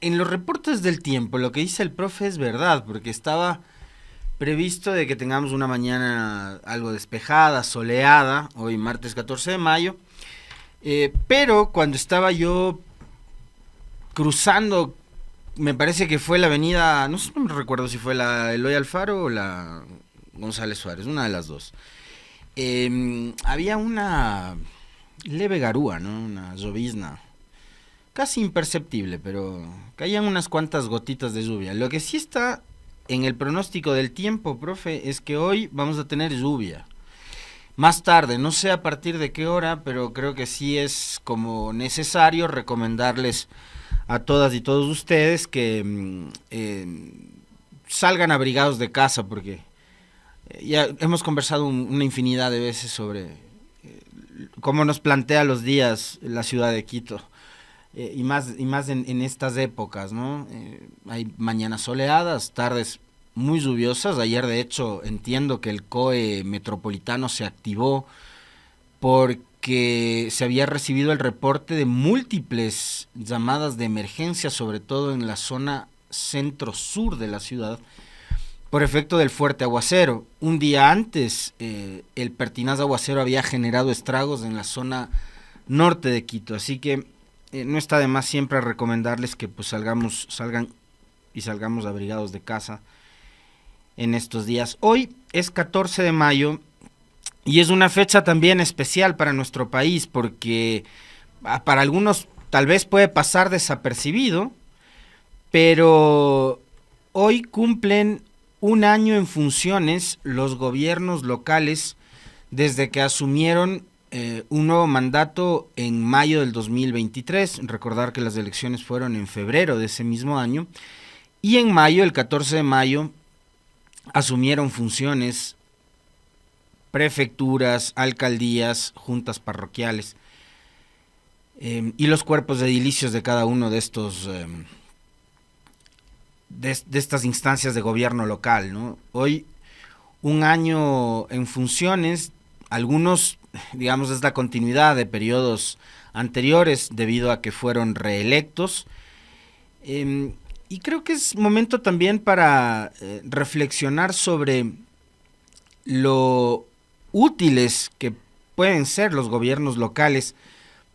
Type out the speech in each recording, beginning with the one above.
en los reportes del tiempo lo que dice el profe es verdad, porque estaba previsto de que tengamos una mañana algo despejada, soleada, hoy martes 14 de mayo, pero cuando estaba yo cruzando, me parece que fue la avenida, no sé, no me recuerdo si fue la Eloy Alfaro o la González Suárez, una de las dos. Había una leve garúa, ¿no? Una llovizna, casi imperceptible, pero caían unas cuantas gotitas de lluvia. Lo que sí está en el pronóstico del tiempo, profe, es que hoy vamos a tener lluvia. Más tarde, no sé a partir de qué hora, pero creo que sí es como necesario recomendarles a todas y todos ustedes que salgan abrigados de casa, porque ya hemos conversado una infinidad de veces sobre cómo nos plantea los días la ciudad de Quito. Y más en estas épocas, ¿no? Hay mañanas soleadas, tardes muy lluviosas. Ayer, de hecho, entiendo que el COE metropolitano se activó porque se había recibido el reporte de múltiples llamadas de emergencia, sobre todo en la zona centro-sur de la ciudad, por efecto del fuerte aguacero. Un día antes, el pertinaz aguacero había generado estragos en la zona norte de Quito, así que no está de más siempre recomendarles que pues salgamos abrigados de casa en estos días. Hoy es 14 de mayo y es una fecha también especial para nuestro país porque para algunos tal vez puede pasar desapercibido, pero hoy cumplen un año en funciones los gobiernos locales desde que asumieron un nuevo mandato en mayo del 2023. Recordar que las elecciones fueron en febrero de ese mismo año. Y en mayo, el 14 de mayo, asumieron funciones prefecturas, alcaldías, juntas parroquiales y los cuerpos edilicios de cada uno de estos de estas instancias de gobierno local, ¿no? Hoy, un año en funciones, algunos, digamos, es la continuidad de periodos anteriores debido a que fueron reelectos. Y creo que es momento también para reflexionar sobre lo útiles que pueden ser los gobiernos locales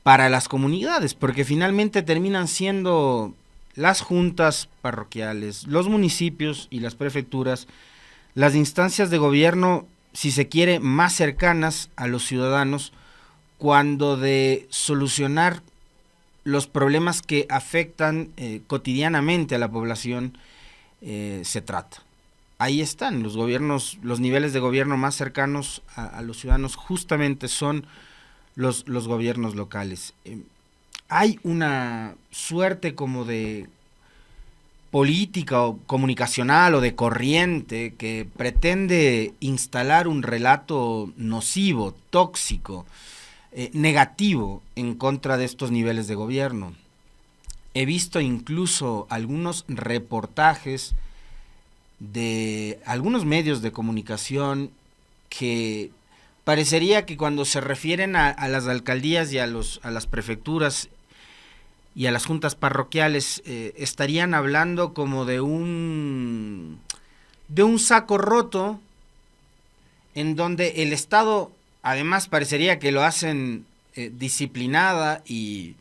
para las comunidades, porque finalmente terminan siendo las juntas parroquiales, los municipios y las prefecturas, las instancias de gobierno, si se quiere, más cercanas a los ciudadanos cuando de solucionar los problemas que afectan cotidianamente a la población se trata. Ahí están los gobiernos, los niveles de gobierno más cercanos a los ciudadanos justamente son los gobiernos locales. Hay una suerte como de política o comunicacional o de corriente que pretende instalar un relato nocivo, tóxico, negativo en contra de estos niveles de gobierno. He visto incluso algunos reportajes de algunos medios de comunicación que parecería que cuando se refieren a las alcaldías y a las prefecturas y a las juntas parroquiales estarían hablando como de un saco roto en donde el Estado además parecería que lo hacen disciplinada y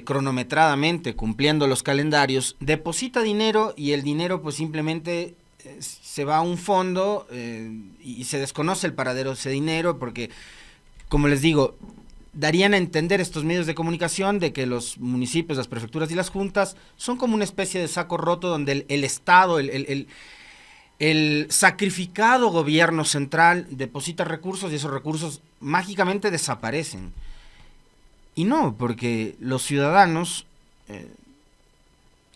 cronometradamente cumpliendo los calendarios, deposita dinero y el dinero pues simplemente se va a un fondo y se desconoce el paradero de ese dinero porque, como les digo, darían a entender estos medios de comunicación de que los municipios, las prefecturas y las juntas son como una especie de saco roto donde el Estado, el sacrificado gobierno central deposita recursos y esos recursos mágicamente desaparecen. Y no, porque los ciudadanos,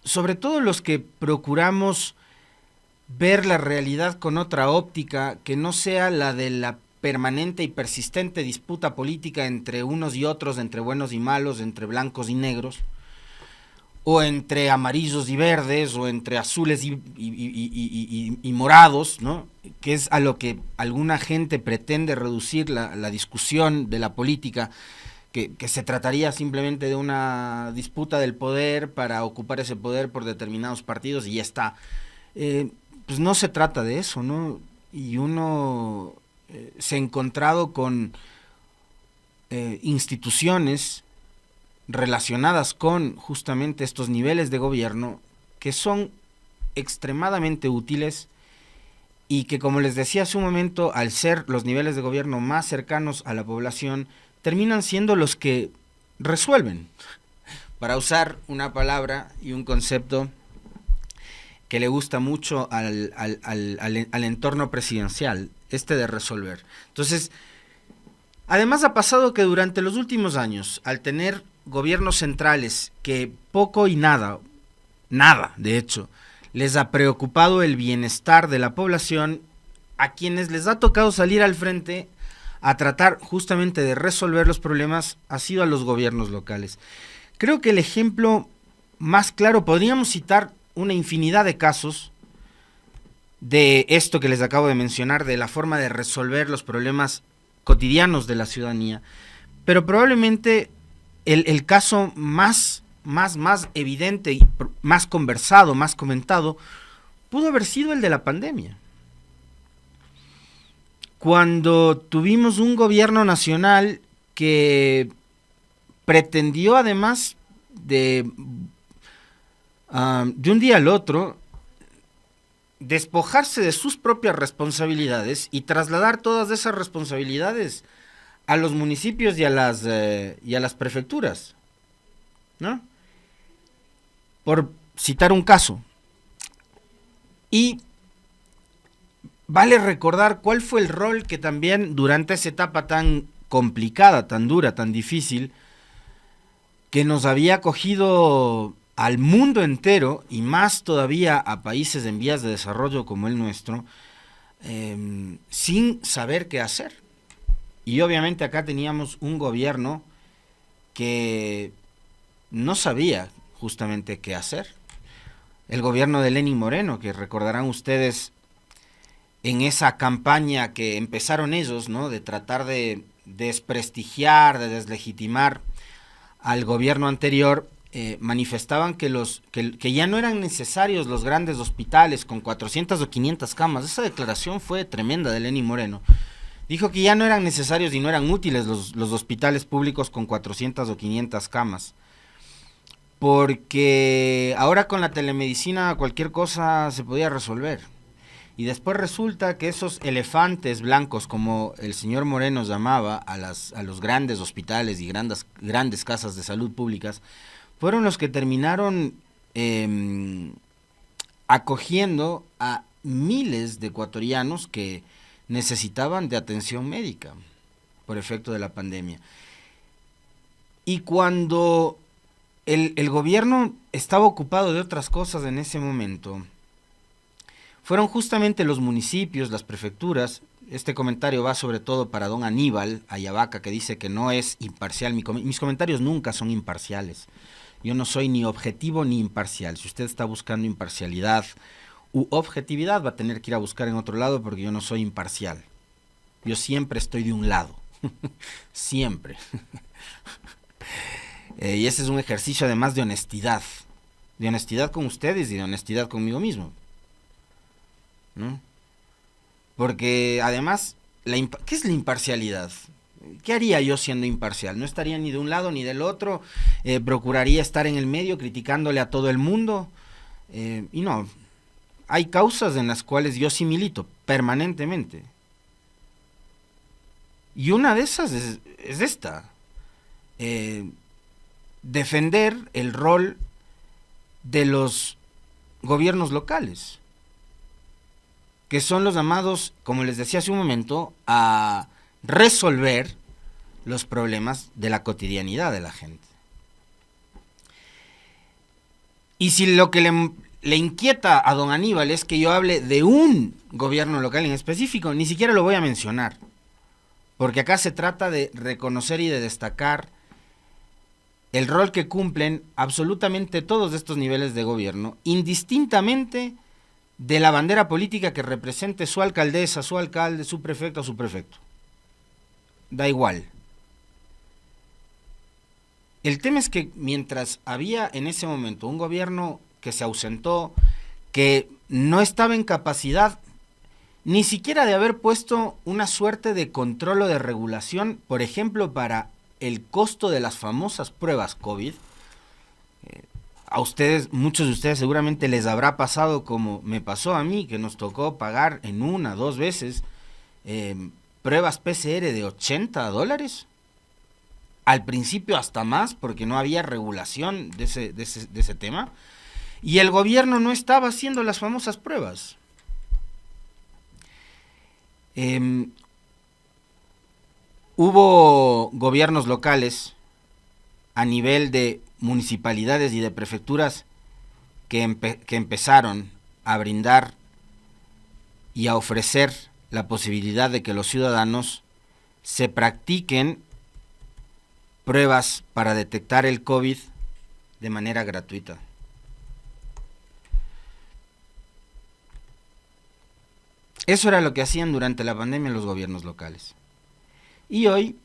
sobre todo los que procuramos ver la realidad con otra óptica, que no sea la de la permanente y persistente disputa política entre unos y otros, entre buenos y malos, entre blancos y negros, o entre amarillos y verdes, o entre azules y morados, ¿no? Que es a lo que alguna gente pretende reducir la discusión de la política, que se trataría simplemente de una disputa del poder para ocupar ese poder por determinados partidos y ya está. Pues no se trata de eso, ¿no? Y uno se ha encontrado con instituciones relacionadas con justamente estos niveles de gobierno que son extremadamente útiles y que, como les decía hace un momento, al ser los niveles de gobierno más cercanos a la población, terminan siendo los que resuelven, para usar una palabra y un concepto que le gusta mucho al entorno presidencial, este de resolver. Entonces, además ha pasado que durante los últimos años, al tener gobiernos centrales que poco y nada, de hecho, les ha preocupado el bienestar de la población, a quienes les ha tocado salir al frente a tratar justamente de resolver los problemas ha sido a los gobiernos locales. Creo que el ejemplo más claro, podríamos citar una infinidad de casos de esto que les acabo de mencionar, de la forma de resolver los problemas cotidianos de la ciudadanía, pero probablemente el caso más evidente y más conversado, más comentado, pudo haber sido el de la pandemia. Cuando tuvimos un gobierno nacional que pretendió, además de un día al otro, despojarse de sus propias responsabilidades y trasladar todas esas responsabilidades a los municipios y a las prefecturas, ¿no? Por citar un caso. Y vale recordar cuál fue el rol que también durante esa etapa tan complicada, tan dura, tan difícil, que nos había cogido al mundo entero y más todavía a países en vías de desarrollo como el nuestro, sin saber qué hacer. Y obviamente acá teníamos un gobierno que no sabía justamente qué hacer. El gobierno de Lenín Moreno, que recordarán ustedes en esa campaña que empezaron ellos, ¿no?, de tratar de desprestigiar, de deslegitimar al gobierno anterior, manifestaban que ya no eran necesarios los grandes hospitales con 400 o 500 camas. Esa declaración fue tremenda de Lenín Moreno. Dijo que ya no eran necesarios y no eran útiles los hospitales públicos con 400 o 500 camas, porque ahora con la telemedicina cualquier cosa se podía resolver. Y después resulta que esos elefantes blancos, como el señor Moreno llamaba a los grandes hospitales y grandes casas de salud públicas, fueron los que terminaron acogiendo a miles de ecuatorianos que necesitaban de atención médica por efecto de la pandemia. Y cuando el gobierno estaba ocupado de otras cosas en ese momento, fueron justamente los municipios, las prefecturas. Este comentario va sobre todo para don Aníbal Ayavaca, que dice que no es imparcial. Mis comentarios nunca son imparciales. Yo no soy ni objetivo ni imparcial. Si usted está buscando imparcialidad u objetividad, va a tener que ir a buscar en otro lado, porque yo no soy imparcial. Yo siempre estoy de un lado. Siempre. Y ese es un ejercicio además de honestidad. De honestidad con ustedes y de honestidad conmigo mismo, ¿no? Porque además, ¿qué es la imparcialidad? ¿Qué haría yo siendo imparcial? No estaría ni de un lado ni del otro, procuraría estar en el medio criticándole a todo el mundo, y no, hay causas en las cuales yo sí milito permanentemente. Y una de esas es esta, defender el rol de los gobiernos locales, que son los llamados, como les decía hace un momento, a resolver los problemas de la cotidianidad de la gente. Y si lo que le inquieta a don Aníbal es que yo hable de un gobierno local en específico, ni siquiera lo voy a mencionar, porque acá se trata de reconocer y de destacar el rol que cumplen absolutamente todos estos niveles de gobierno, indistintamente de la bandera política que represente su alcaldesa, su alcalde, su prefecto o su prefecto. Da igual. El tema es que mientras había en ese momento un gobierno que se ausentó, que no estaba en capacidad ni siquiera de haber puesto una suerte de control o de regulación, por ejemplo, para el costo de las famosas pruebas COVID. A ustedes, muchos de ustedes seguramente les habrá pasado como me pasó a mí, que nos tocó pagar en una, dos veces pruebas PCR de $80. Al principio hasta más, porque no había regulación de ese tema. Y el gobierno no estaba haciendo las famosas pruebas. Hubo gobiernos locales a nivel de municipalidades y de prefecturas que empezaron a brindar y a ofrecer la posibilidad de que los ciudadanos se practiquen pruebas para detectar el COVID de manera gratuita. Eso era lo que hacían durante la pandemia los gobiernos locales. Y hoy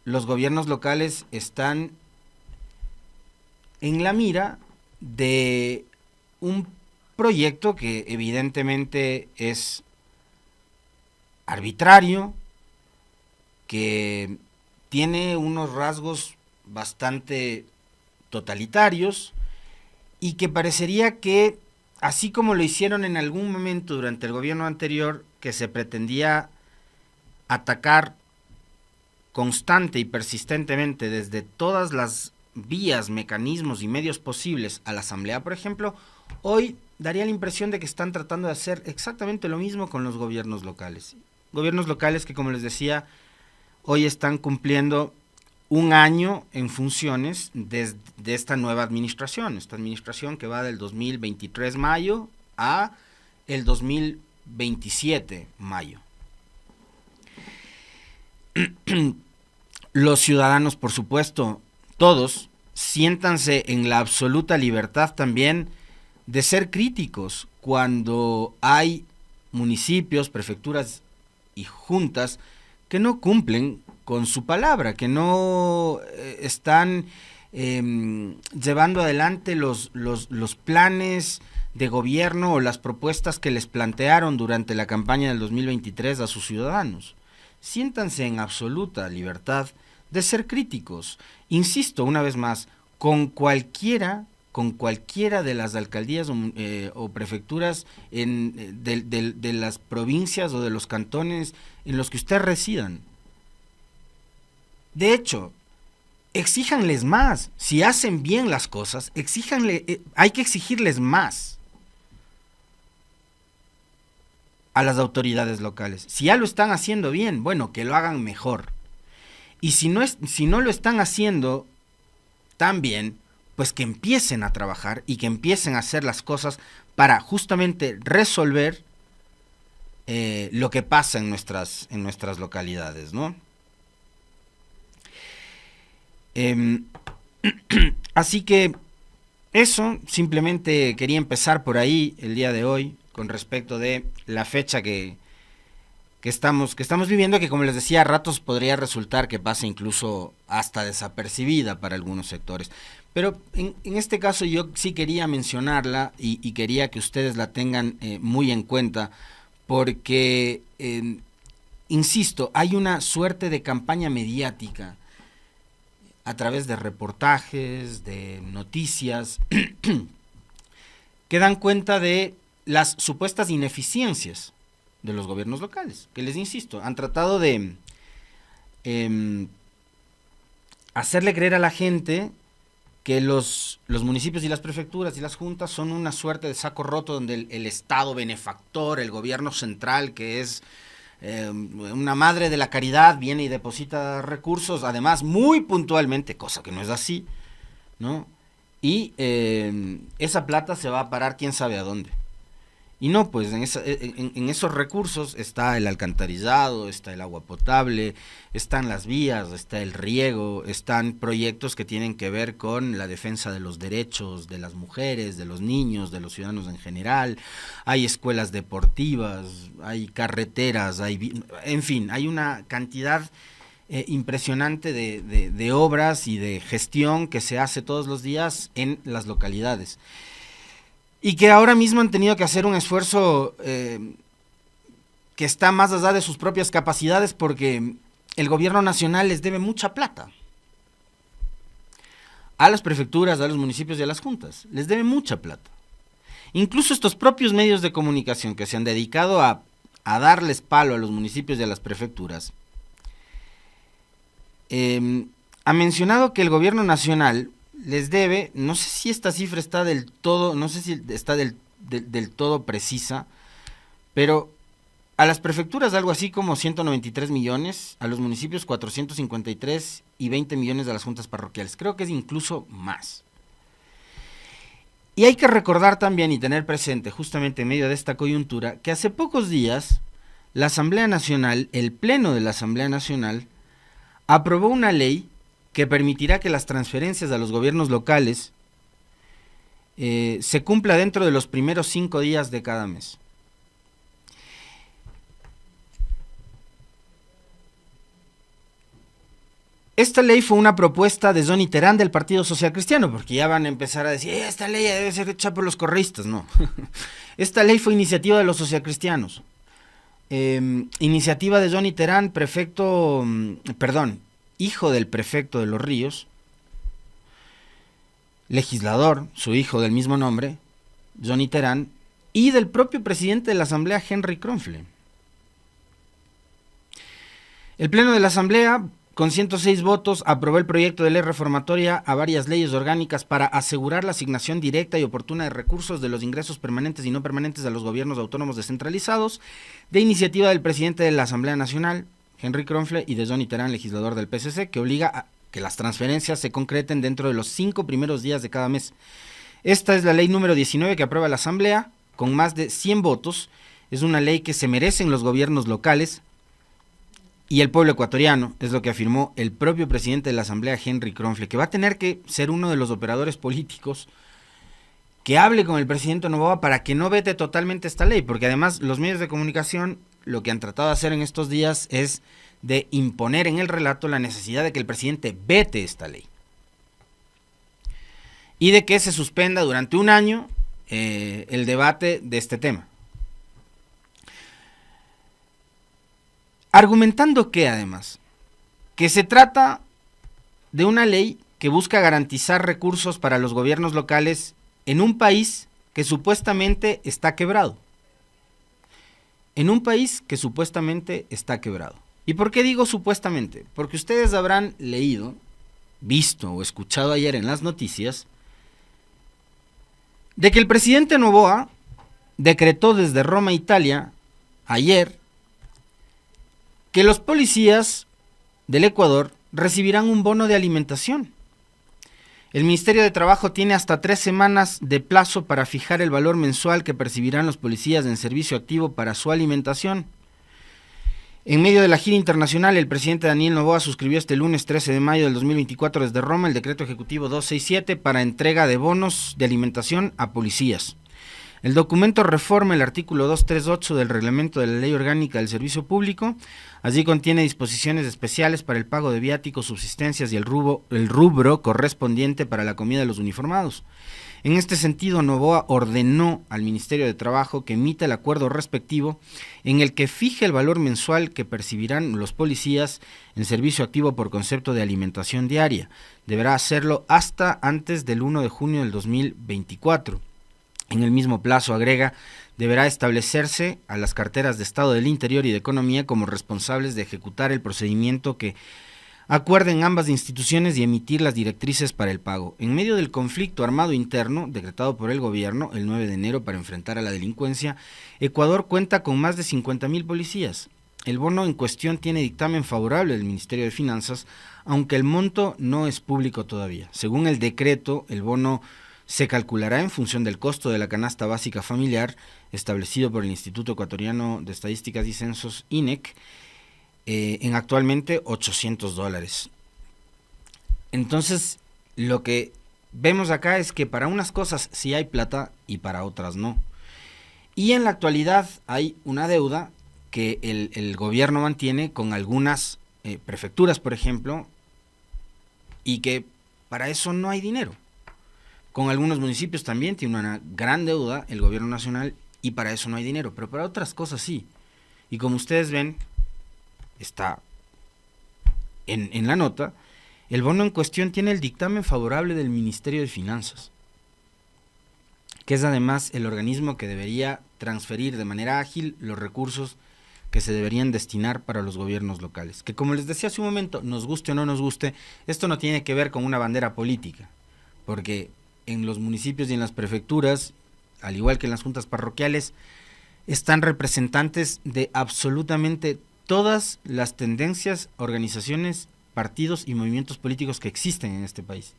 los gobiernos locales están en la mira de un proyecto que evidentemente es arbitrario, que tiene unos rasgos bastante totalitarios y que parecería que, así como lo hicieron en algún momento durante el gobierno anterior, que se pretendía atacar constante y persistentemente desde todas las vías, mecanismos y medios posibles a la Asamblea, por ejemplo, hoy daría la impresión de que están tratando de hacer exactamente lo mismo con los gobiernos locales. Gobiernos locales que, como les decía, hoy están cumpliendo un año en funciones de esta nueva administración, esta administración que va del 2023 mayo a el 2027 mayo. Los ciudadanos, por supuesto, todos, siéntanse en la absoluta libertad también de ser críticos cuando hay municipios, prefecturas y juntas que no cumplen con su palabra, que no están llevando adelante los planes de gobierno o las propuestas que les plantearon durante la campaña del 2023 a sus ciudadanos. Siéntanse en absoluta libertad de ser críticos. Insisto una vez más, con cualquiera de las alcaldías o prefecturas de las provincias o de los cantones en los que ustedes residan. De hecho, exíjanles más. Si hacen bien las cosas, hay que exigirles más a las autoridades locales. Si ya lo están haciendo bien, bueno, que lo hagan mejor. Y si no lo están haciendo tan bien, pues que empiecen a trabajar y que empiecen a hacer las cosas para justamente resolver lo que pasa en nuestras localidades, ¿no? Así que eso, simplemente quería empezar por ahí el día de hoy con respecto de la fecha que estamos viviendo, que como les decía, a ratos podría resultar que pase incluso hasta desapercibida para algunos sectores. Pero en este caso yo sí quería mencionarla y quería que ustedes la tengan muy en cuenta, porque, insisto, hay una suerte de campaña mediática a través de reportajes, de noticias, que dan cuenta de las supuestas ineficiencias de los gobiernos locales, que les insisto, han tratado de hacerle creer a la gente que los municipios y las prefecturas y las juntas son una suerte de saco roto donde el Estado benefactor, el gobierno central, que es una madre de la caridad, viene y deposita recursos, además muy puntualmente, cosa que no es así, ¿no? Y esa plata se va a parar quién sabe a dónde. Y no, pues en esos recursos está el alcantarillado, está el agua potable, están las vías, está el riego, están proyectos que tienen que ver con la defensa de los derechos de las mujeres, de los niños, de los ciudadanos en general. Hay escuelas deportivas, hay carreteras, en fin, hay una cantidad impresionante de obras y de gestión que se hace todos los días en las localidades. Y que ahora mismo han tenido que hacer un esfuerzo que está más allá de sus propias capacidades, porque el gobierno nacional les debe mucha plata a las prefecturas, a los municipios y a las juntas. Les debe mucha plata. Incluso estos propios medios de comunicación que se han dedicado a darles palo a los municipios y a las prefecturas, ha mencionado que el gobierno nacional les debe, no sé si esta cifra está del todo, no sé si está del todo precisa, pero a las prefecturas algo así como 193 millones, a los municipios 453 y 20 millones a las juntas parroquiales. Creo que es incluso más. Y hay que recordar también y tener presente, justamente en medio de esta coyuntura, que hace pocos días la Asamblea Nacional, el Pleno de la Asamblea Nacional, aprobó una ley que permitirá que las transferencias a los gobiernos locales se cumpla dentro de los primeros 5 días de cada mes. Esta ley fue una propuesta de Johnny Terán del Partido Social Cristiano, porque ya van a empezar a decir, esta ley debe ser hecha por los correístas. No, esta ley fue iniciativa de los socialcristianos. Iniciativa de Johnny Terán, hijo del prefecto de Los Ríos, legislador, su hijo del mismo nombre, Johnny Terán, y del propio presidente de la Asamblea, Henry Kronfle. El Pleno de la Asamblea, con 106 votos, aprobó el proyecto de ley reformatoria a varias leyes orgánicas para asegurar la asignación directa y oportuna de recursos de los ingresos permanentes y no permanentes a los gobiernos autónomos descentralizados, de iniciativa del presidente de la Asamblea Nacional, Henry Kronfle, y de Johnny Terán, legislador del PSC, que obliga a que las transferencias se concreten dentro de los 5 primeros días de cada mes. Esta es la ley número 19 que aprueba la Asamblea, con más de 100 votos. Es una ley que se merecen los gobiernos locales y el pueblo ecuatoriano, es lo que afirmó el propio presidente de la Asamblea, Henry Kronfle, que va a tener que ser uno de los operadores políticos que hable con el presidente Noboa para que no vete totalmente esta ley, porque además los medios de comunicación lo que han tratado de hacer en estos días es de imponer en el relato la necesidad de que el presidente vete esta ley y de que se suspenda durante un año el debate de este tema. Argumentando que además, que se trata de una ley que busca garantizar recursos para los gobiernos locales en un país que supuestamente está quebrado. En un país que supuestamente está quebrado. ¿Y por qué digo supuestamente? Porque ustedes habrán leído, visto o escuchado ayer en las noticias de que el presidente Noboa decretó desde Roma, Italia, ayer, que los policías del Ecuador recibirán un bono de alimentación. El Ministerio de Trabajo tiene hasta 3 semanas de plazo para fijar el valor mensual que percibirán los policías en servicio activo para su alimentación. En medio de la gira internacional, el presidente Daniel Noboa suscribió este lunes 13 de mayo del 2024 desde Roma el decreto ejecutivo 267 para entrega de bonos de alimentación a policías. El documento reforma el artículo 238 del reglamento de la Ley Orgánica del Servicio Público. Allí contiene disposiciones especiales para el pago de viáticos, subsistencias y el rubro correspondiente para la comida de los uniformados. En este sentido, Noboa ordenó al Ministerio de Trabajo que emita el acuerdo respectivo en el que fije el valor mensual que percibirán los policías en servicio activo por concepto de alimentación diaria. Deberá hacerlo hasta antes del 1 de junio del 2024. En el mismo plazo, agrega, deberá establecerse a las carteras de Estado del Interior y de Economía como responsables de ejecutar el procedimiento que acuerden ambas instituciones y emitir las directrices para el pago. En medio del conflicto armado interno, decretado por el gobierno el 9 de enero para enfrentar a la delincuencia, Ecuador cuenta con más de 50.000 policías. El bono en cuestión tiene dictamen favorable del Ministerio de Finanzas, aunque el monto no es público todavía. Según el decreto, el bono se calculará en función del costo de la canasta básica familiar establecido por el Instituto Ecuatoriano de Estadísticas y Censos, INEC, en actualmente $800. Entonces, lo que vemos acá es que para unas cosas sí hay plata y para otras no. Y en la actualidad hay una deuda que el gobierno mantiene con algunas prefecturas, por ejemplo, y que para eso no hay dinero. Con algunos municipios también tiene una gran deuda el gobierno nacional y para eso no hay dinero, pero para otras cosas sí. Y como ustedes ven, está en la nota, el bono en cuestión tiene el dictamen favorable del Ministerio de Finanzas, que es además el organismo que debería transferir de manera ágil los recursos que se deberían destinar para los gobiernos locales. Que como les decía hace un momento, nos guste o no nos guste, esto no tiene que ver con una bandera política, porque en los municipios y en las prefecturas, al igual que en las juntas parroquiales, están representantes de absolutamente todas las tendencias, organizaciones, partidos y movimientos políticos que existen en este país.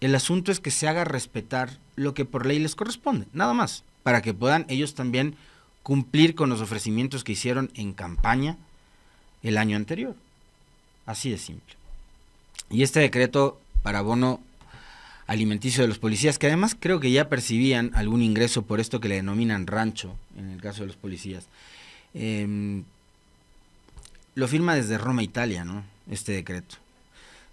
El asunto es que se haga respetar lo que por ley les corresponde, nada más, para que puedan ellos también cumplir con los ofrecimientos que hicieron en campaña el año anterior. Así de simple. Y este decreto para bono alimenticio de los policías, que además creo que ya percibían algún ingreso por esto que le denominan rancho, en el caso de los policías, lo firma desde Roma, Italia, ¿no? Este decreto,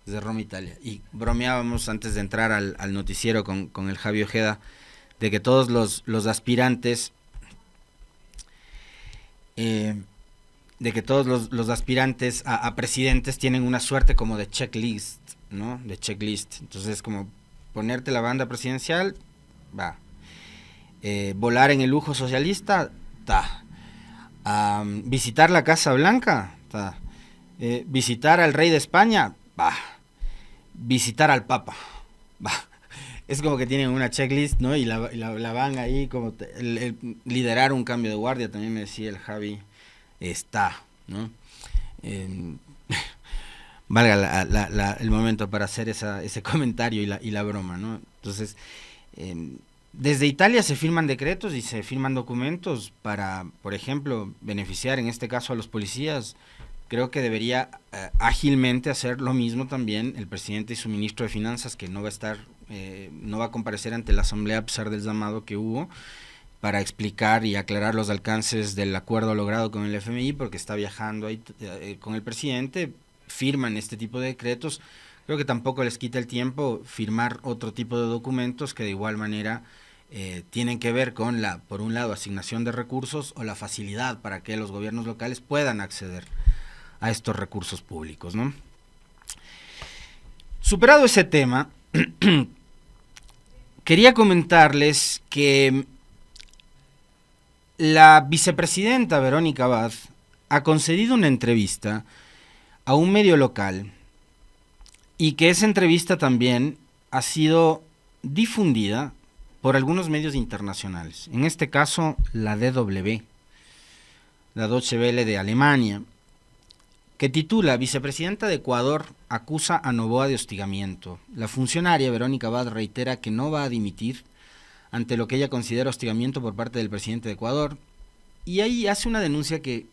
desde Roma, Italia. Y bromeábamos antes de entrar al noticiero con el Javi Ojeda, de que todos los aspirantes, a presidentes tienen una suerte como de checklist, ¿no? De checklist. Entonces, como ponerte la banda presidencial, va. Volar en el lujo socialista, ta. Visitar la Casa Blanca, ta. Visitar al rey de España, va. Visitar al Papa, va. Es como que tienen una checklist, ¿no? Y la van ahí, como liderar un cambio de guardia, también me decía el Javi, está, ¿no? Valga el momento para hacer ese comentario y la broma, ¿no? Entonces, desde Italia se firman decretos y se firman documentos para, por ejemplo, beneficiar en este caso a los policías. Creo que debería ágilmente hacer lo mismo también el presidente y su ministro de Finanzas, que no va a comparecer ante la Asamblea a pesar del llamado que hubo para explicar y aclarar los alcances del acuerdo logrado con el FMI, porque está viajando ahí con el presidente. Firman este tipo de decretos. Creo que tampoco les quita el tiempo firmar otro tipo de documentos que de igual manera tienen que ver con por un lado, asignación de recursos o la facilidad para que los gobiernos locales puedan acceder a estos recursos públicos, ¿no? Superado ese tema, quería comentarles que la vicepresidenta Verónica Abad ha concedido una entrevista a un medio local y que esa entrevista también ha sido difundida por algunos medios internacionales, en este caso la DW, la Deutsche Welle de Alemania, que titula Vicepresidenta de Ecuador acusa a Noboa de hostigamiento. La funcionaria Verónica Abad reitera que no va a dimitir ante lo que ella considera hostigamiento por parte del presidente de Ecuador, y ahí hace una denuncia que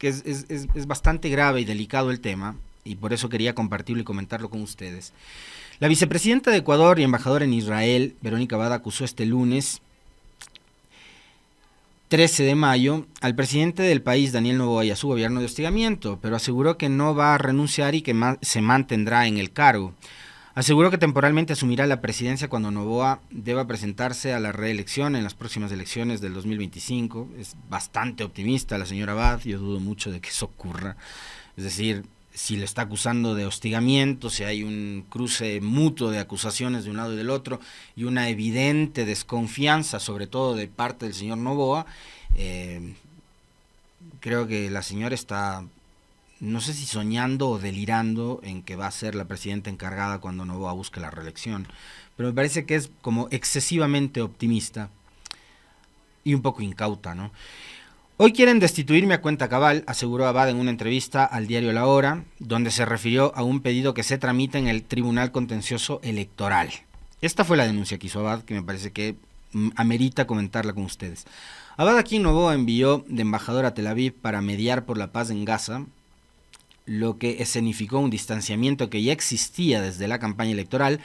es bastante grave y delicado el tema, y por eso quería compartirlo y comentarlo con ustedes. La vicepresidenta de Ecuador y embajadora en Israel, Verónica Abad, acusó este lunes 13 de mayo al presidente del país, Daniel Noboa, y a su gobierno de hostigamiento, pero aseguró que no va a renunciar y que se mantendrá en el cargo. Aseguró que temporalmente asumirá la presidencia cuando Noboa deba presentarse a la reelección en las próximas elecciones del 2025. Es bastante optimista la señora Abad, yo dudo mucho de que eso ocurra. Es decir, si le está acusando de hostigamiento, si hay un cruce mutuo de acusaciones de un lado y del otro, y una evidente desconfianza, sobre todo de parte del señor Noboa, creo que la señora está, no sé si soñando o delirando en que va a ser la presidenta encargada cuando Noboa busque la reelección, pero me parece que es como excesivamente optimista y un poco incauta, ¿no? Hoy quieren destituirme a cuenta cabal, aseguró Abad en una entrevista al diario La Hora, donde se refirió a un pedido que se tramita en el Tribunal Contencioso Electoral. Esta fue la denuncia que hizo Abad, que me parece que amerita comentarla con ustedes. Abad, a quien Noboa envió de embajador a Tel Aviv para mediar por la paz en Gaza, lo que escenificó un distanciamiento que ya existía desde la campaña electoral,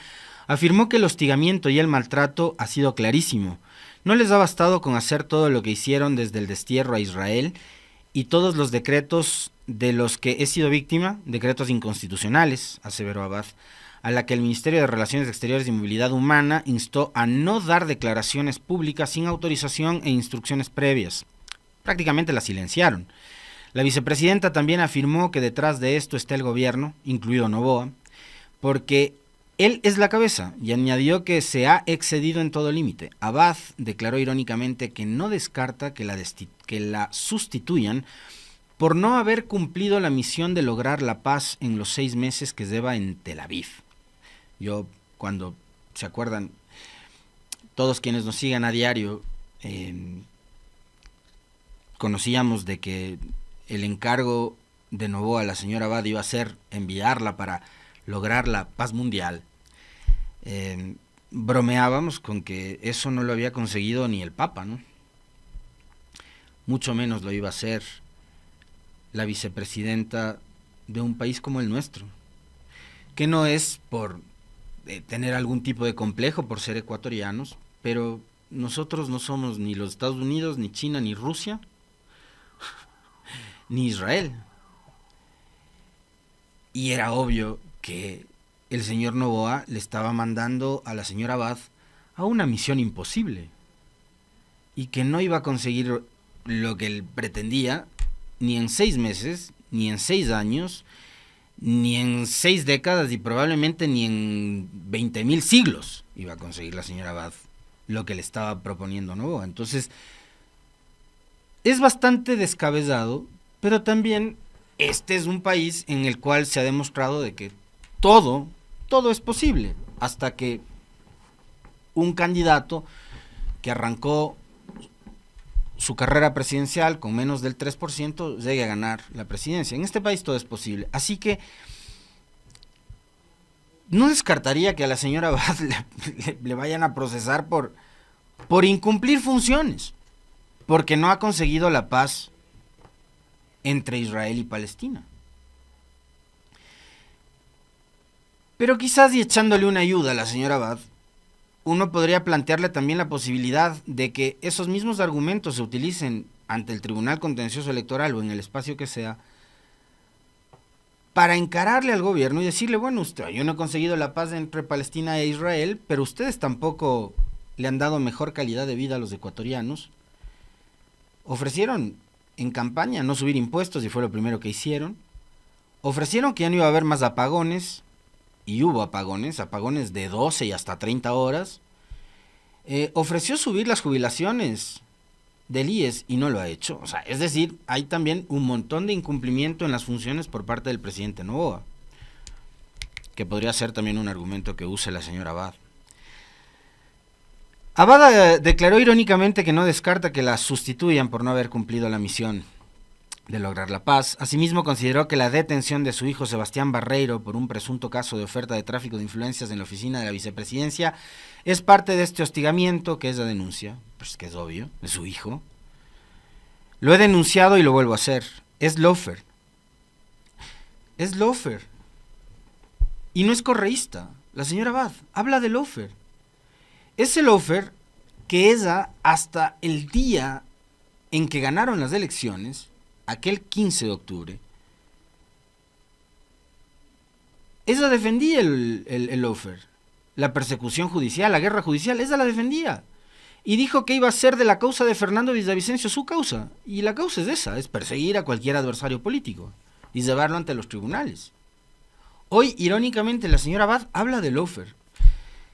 afirmó que el hostigamiento y el maltrato ha sido clarísimo. No les ha bastado con hacer todo lo que hicieron desde el destierro a Israel y todos los decretos de los que he sido víctima, decretos inconstitucionales, aseveró Abad, a la que el Ministerio de Relaciones Exteriores y Movilidad Humana instó a no dar declaraciones públicas sin autorización e instrucciones previas. Prácticamente la silenciaron. La vicepresidenta también afirmó que detrás de esto está el gobierno, incluido Noboa, porque él es la cabeza, y añadió que se ha excedido en todo límite. Abad declaró irónicamente que no descarta que la sustituyan por no haber cumplido la misión de lograr la paz en los 6 meses que lleva en Tel Aviv. Yo, cuando se acuerdan, todos quienes nos sigan a diario, conocíamos de que el encargo de Noboa a la señora Abad iba a ser enviarla para lograr la paz mundial. Bromeábamos con que eso no lo había conseguido ni el Papa, ¿no? Mucho menos lo iba a hacer la vicepresidenta de un país como el nuestro, que no es por tener algún tipo de complejo por ser ecuatorianos, pero nosotros no somos ni los Estados Unidos, ni China, ni Rusia, ni Israel. Y era obvio que el señor Noboa le estaba mandando a la señora Abad a una misión imposible y que no iba a conseguir lo que él pretendía ni en 6 meses, ni en 6 años, ni en 6 décadas y probablemente ni en 20.000 siglos iba a conseguir la señora Abad lo que le estaba proponiendo Noboa. Entonces, es bastante descabellado, pero también este es un país en el cual se ha demostrado de que todo es posible, hasta que un candidato que arrancó su carrera presidencial con menos del 3% llegue a ganar la presidencia. En este país todo es posible. Así que no descartaría que a la señora Abad le vayan a procesar por incumplir funciones, porque no ha conseguido la paz entre Israel y Palestina. Pero quizás, y echándole una ayuda a la señora Abad, uno podría plantearle también la posibilidad de que esos mismos argumentos se utilicen ante el Tribunal Contencioso Electoral o en el espacio que sea, para encararle al gobierno y decirle, bueno, yo no he conseguido la paz entre Palestina e Israel, pero ustedes tampoco le han dado mejor calidad de vida a los ecuatorianos. Ofrecieron en campaña no subir impuestos y fue lo primero que hicieron. Ofrecieron que ya no iba a haber más apagones, y hubo apagones de 12 y hasta 30 horas. Ofreció subir las jubilaciones del IES y no lo ha hecho. O sea, es decir, hay también un montón de incumplimiento en las funciones por parte del presidente Noboa, que podría ser también un argumento que use la señora Abad. Abad declaró irónicamente que no descarta que la sustituyan por no haber cumplido la misión de lograr la paz. Asimismo, consideró que la detención de su hijo Sebastián Barreiro por un presunto caso de oferta de tráfico de influencias en la oficina de la vicepresidencia es parte de este hostigamiento que es la denuncia, pues que es obvio, de su hijo. Lo he denunciado y lo vuelvo a hacer. Es lawfare. Es lawfare. Y no es correísta. La señora Abad habla de lawfare. Es el lawfare que ella, hasta el día en que ganaron las elecciones, aquel 15 de octubre, ella defendía el lawfare, la persecución judicial, la guerra judicial, ella la defendía. Y dijo que iba a ser de la causa de Fernando Villavicencio su causa. Y la causa es esa, es perseguir a cualquier adversario político y llevarlo ante los tribunales. Hoy, irónicamente, la señora Abad habla de lawfare,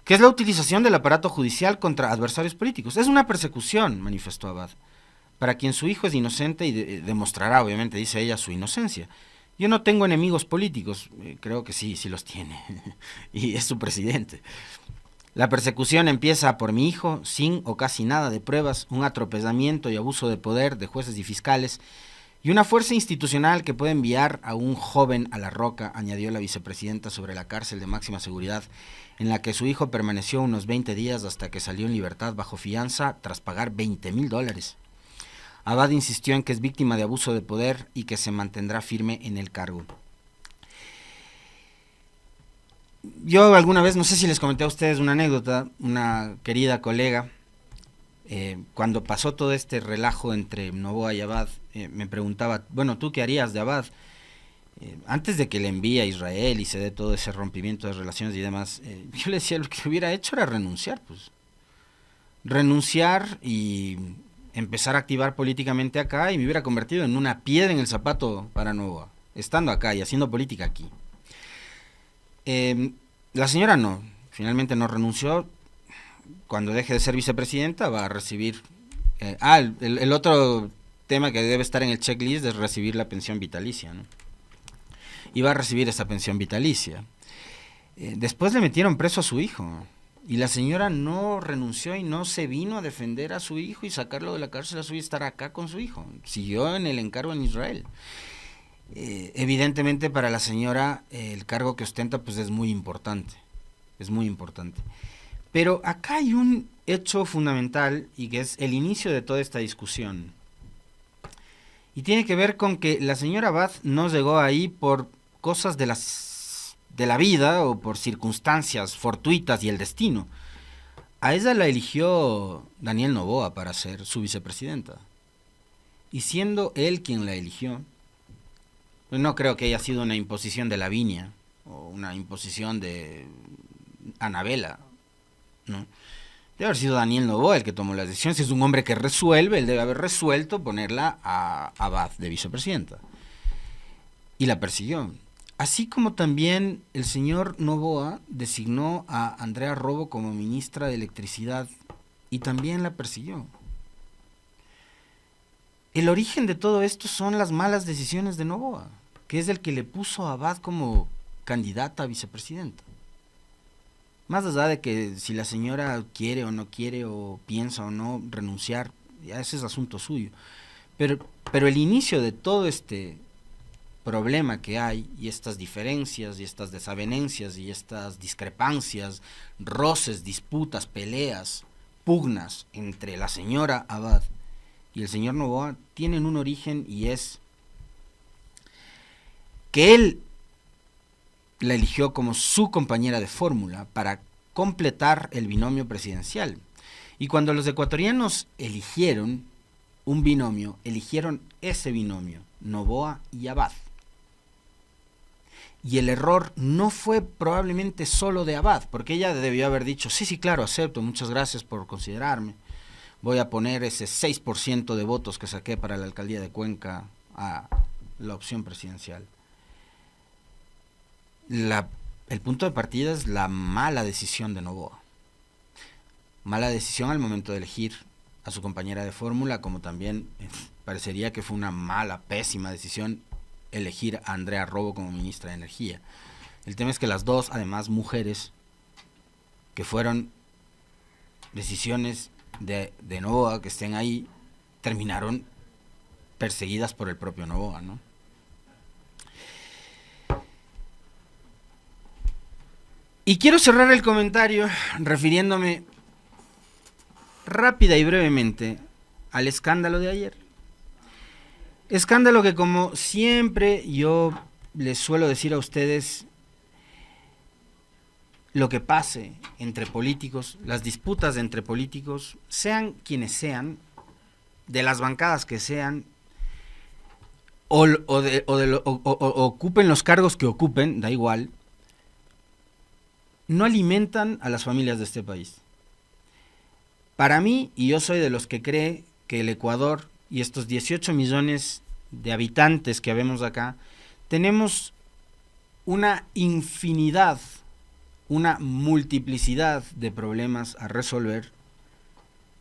que es la utilización del aparato judicial contra adversarios políticos. Es una persecución, manifestó Abad, para quien su hijo es inocente y demostrará, obviamente, dice ella, su inocencia. Yo no tengo enemigos políticos, creo que sí los tiene, y es su presidente. La persecución empieza por mi hijo, sin o casi nada de pruebas, un atropellamiento y abuso de poder de jueces y fiscales, y una fuerza institucional que puede enviar a un joven a la roca, añadió la vicepresidenta sobre la cárcel de máxima seguridad, en la que su hijo permaneció unos 20 días hasta que salió en libertad bajo fianza tras pagar $20,000. Abad insistió en que es víctima de abuso de poder y que se mantendrá firme en el cargo. Yo alguna vez, no sé si les comenté a ustedes una anécdota, una querida colega, cuando pasó todo este relajo entre Noboa y Abad, me preguntaba, bueno, ¿tú qué harías de Abad? Antes de que le envíe a Israel y se dé todo ese rompimiento de relaciones y demás, yo le decía, lo que hubiera hecho era renunciar, pues. Renunciar y empezar a activar políticamente acá, y me hubiera convertido en una piedra en el zapato para Novoa, estando acá y haciendo política aquí. La señora no, finalmente no renunció. Cuando deje de ser vicepresidenta va a recibir... el otro tema que debe estar en el checklist es recibir la pensión vitalicia, ¿no? Y va a recibir esa pensión vitalicia. Después le metieron preso a su hijo, y la señora no renunció y no se vino a defender a su hijo y sacarlo de la cárcel a su hijo y estar acá con su hijo. Siguió en el encargo en Israel. Evidentemente para la señora el cargo que ostenta pues es muy importante, pero acá hay un hecho fundamental y que es el inicio de toda esta discusión, y tiene que ver con que la señora Abad no llegó ahí por cosas de la vida o por circunstancias fortuitas y el destino. A ella la eligió Daniel Noboa para ser su vicepresidenta, y siendo él quien la eligió, no creo que haya sido una imposición de Lavinia o una imposición de Anabela, ¿no? Debe haber sido Daniel Noboa el que tomó las decisiones. Si es un hombre que resuelve, él debe haber resuelto ponerla a Abad de vicepresidenta. Y la persiguió. Así como también el señor Noboa designó a Andrea Robo como ministra de Electricidad y también la persiguió. El origen de todo esto son las malas decisiones de Noboa, que es el que le puso a Abad como candidata a vicepresidenta. Más allá de que si la señora quiere o no quiere, o piensa o no renunciar, ya ese es asunto suyo. Pero el inicio de todo este problema que hay, y estas diferencias, y estas desavenencias, y estas discrepancias, roces, disputas, peleas, pugnas entre la señora Abad y el señor Noboa, tienen un origen, y es que él la eligió como su compañera de fórmula para completar el binomio presidencial. Y cuando los ecuatorianos eligieron un binomio, eligieron ese binomio, Noboa y Abad. Y el error no fue probablemente solo de Abad, porque ella debió haber dicho, sí, claro, acepto, muchas gracias por considerarme, voy a poner ese 6% de votos que saqué para la alcaldía de Cuenca a la opción presidencial. El punto de partida es la mala decisión de Noboa. Mala decisión al momento de elegir a su compañera de fórmula, como también parecería que fue una mala, pésima decisión elegir a Andrea Robo como ministra de Energía. El tema es que las dos, además mujeres, que fueron decisiones de Noboa, que estén ahí, terminaron perseguidas por el propio Noboa, ¿no? Y quiero cerrar el comentario refiriéndome rápida y brevemente al escándalo de ayer. Escándalo que, como siempre yo les suelo decir a ustedes, lo que pase entre políticos, las disputas entre políticos, sean quienes sean, de las bancadas que sean, o ocupen los cargos que ocupen, da igual, no alimentan a las familias de este país. Para mí, y yo soy de los que cree que el Ecuador y estos 18 millones de habitantes que habemos acá, tenemos una infinidad, una multiplicidad de problemas a resolver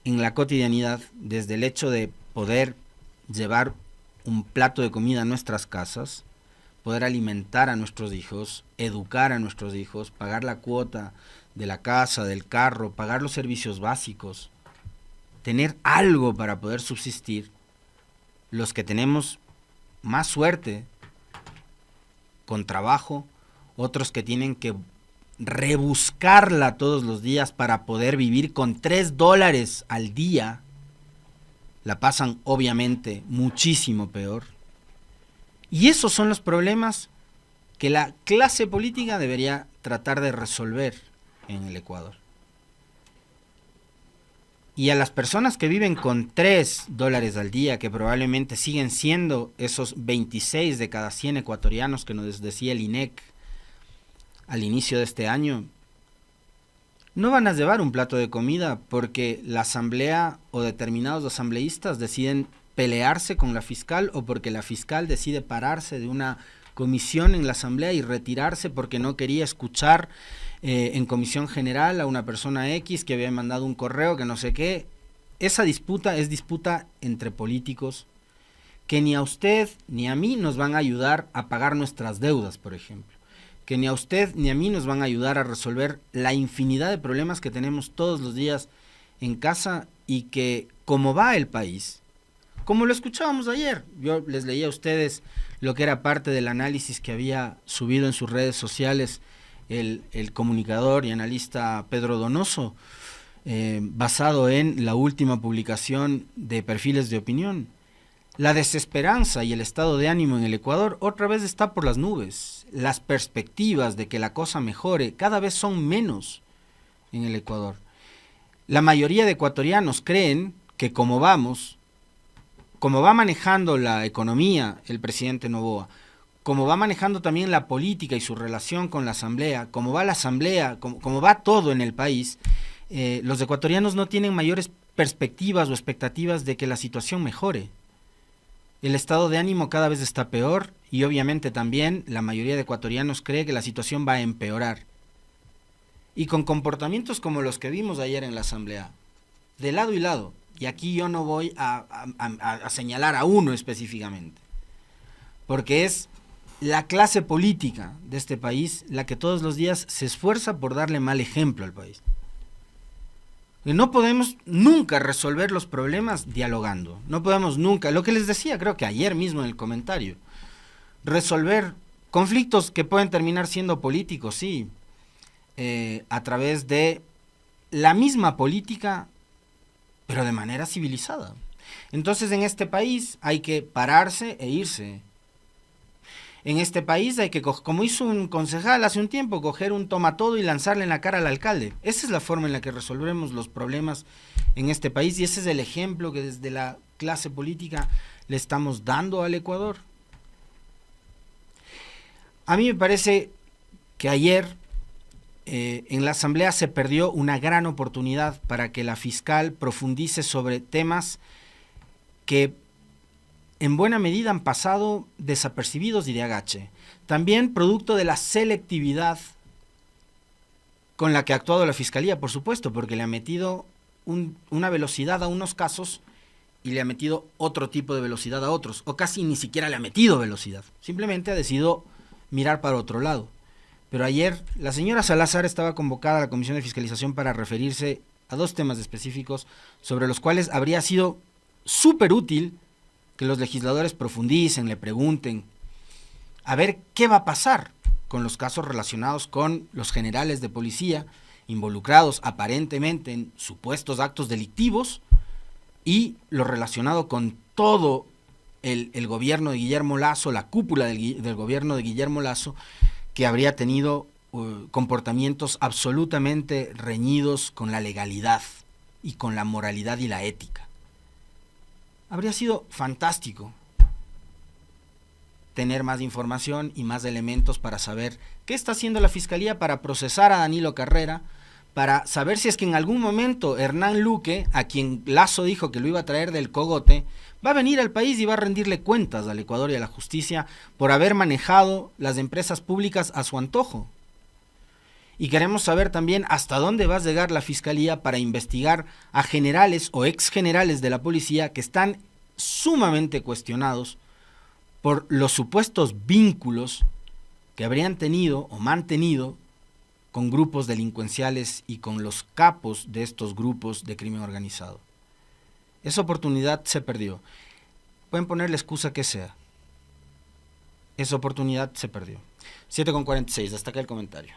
en la cotidianidad, desde el hecho de poder llevar un plato de comida a nuestras casas, poder alimentar a nuestros hijos, educar a nuestros hijos, pagar la cuota de la casa, del carro, pagar los servicios básicos, tener algo para poder subsistir. Los que tenemos más suerte con trabajo, otros que tienen que rebuscarla todos los días para poder vivir con $3 al día, la pasan obviamente muchísimo peor. Y esos son los problemas que la clase política debería tratar de resolver en el Ecuador. Y a las personas que viven con $3 al día, que probablemente siguen siendo esos 26 de cada 100 ecuatorianos que nos decía el INEC al inicio de este año, no van a llevar un plato de comida porque la asamblea o determinados asambleístas deciden pelearse con la fiscal, o porque la fiscal decide pararse de una comisión en la asamblea y retirarse porque no quería escuchar en comisión general a una persona X que había mandado un correo que no sé qué. Esa disputa es disputa entre políticos que ni a usted ni a mí nos van a ayudar a pagar nuestras deudas, por ejemplo. Que ni a usted ni a mí nos van a ayudar a resolver la infinidad de problemas que tenemos todos los días en casa, y que como va el país, como lo escuchábamos ayer, yo les leía a ustedes lo que era parte del análisis que había subido en sus redes sociales el comunicador y analista Pedro Donoso, basado en la última publicación de Perfiles de Opinión. La desesperanza y el estado de ánimo en el Ecuador otra vez está por las nubes. Las perspectivas de que la cosa mejore cada vez son menos en el Ecuador. La mayoría de ecuatorianos creen que como va manejando la economía el presidente Noboa, como va manejando también la política y su relación con la asamblea, como va la asamblea, como va todo en el país, los ecuatorianos no tienen mayores perspectivas o expectativas de que la situación mejore. El estado de ánimo cada vez está peor, y obviamente también la mayoría de ecuatorianos cree que la situación va a empeorar. Y con comportamientos como los que vimos ayer en la asamblea, de lado y lado, y aquí yo no voy a señalar a uno específicamente, porque es la clase política de este país la que todos los días se esfuerza por darle mal ejemplo al país. No podemos nunca resolver los problemas dialogando. No podemos nunca, lo que les decía creo que ayer mismo en el comentario, resolver conflictos que pueden terminar siendo políticos, sí, a través de la misma política, pero de manera civilizada. Entonces en este país hay que pararse e irse. En este país hay que, como hizo un concejal hace un tiempo, coger un tomatodo y lanzarle en la cara al alcalde. Esa es la forma en la que resolvemos los problemas en este país, y ese es el ejemplo que desde la clase política le estamos dando al Ecuador. A mí me parece que ayer en la asamblea se perdió una gran oportunidad para que la fiscal profundice sobre temas que en buena medida han pasado desapercibidos y de agache. También producto de la selectividad con la que ha actuado la Fiscalía, por supuesto, porque le ha metido una velocidad a unos casos y le ha metido otro tipo de velocidad a otros, o casi ni siquiera le ha metido velocidad, simplemente ha decidido mirar para otro lado. Pero ayer la señora Salazar estaba convocada a la Comisión de Fiscalización para referirse a dos temas específicos sobre los cuales habría sido súper útil que los legisladores profundicen, le pregunten, a ver qué va a pasar con los casos relacionados con los generales de policía involucrados aparentemente en supuestos actos delictivos, y lo relacionado con todo el gobierno de Guillermo Lasso, la cúpula del gobierno de Guillermo Lasso, que habría tenido comportamientos absolutamente reñidos con la legalidad y con la moralidad y la ética. Habría sido fantástico tener más información y más elementos para saber qué está haciendo la Fiscalía para procesar a Danilo Carrera, para saber si es que en algún momento Hernán Luque, a quien Lasso dijo que lo iba a traer del cogote, va a venir al país y va a rendirle cuentas al Ecuador y a la justicia por haber manejado las empresas públicas a su antojo. Y queremos saber también hasta dónde va a llegar la Fiscalía para investigar a generales o exgenerales de la policía que están sumamente cuestionados por los supuestos vínculos que habrían tenido o mantenido con grupos delincuenciales y con los capos de estos grupos de crimen organizado. Esa oportunidad se perdió. Pueden poner la excusa que sea. Esa oportunidad se perdió. 7:46, hasta acá el comentario.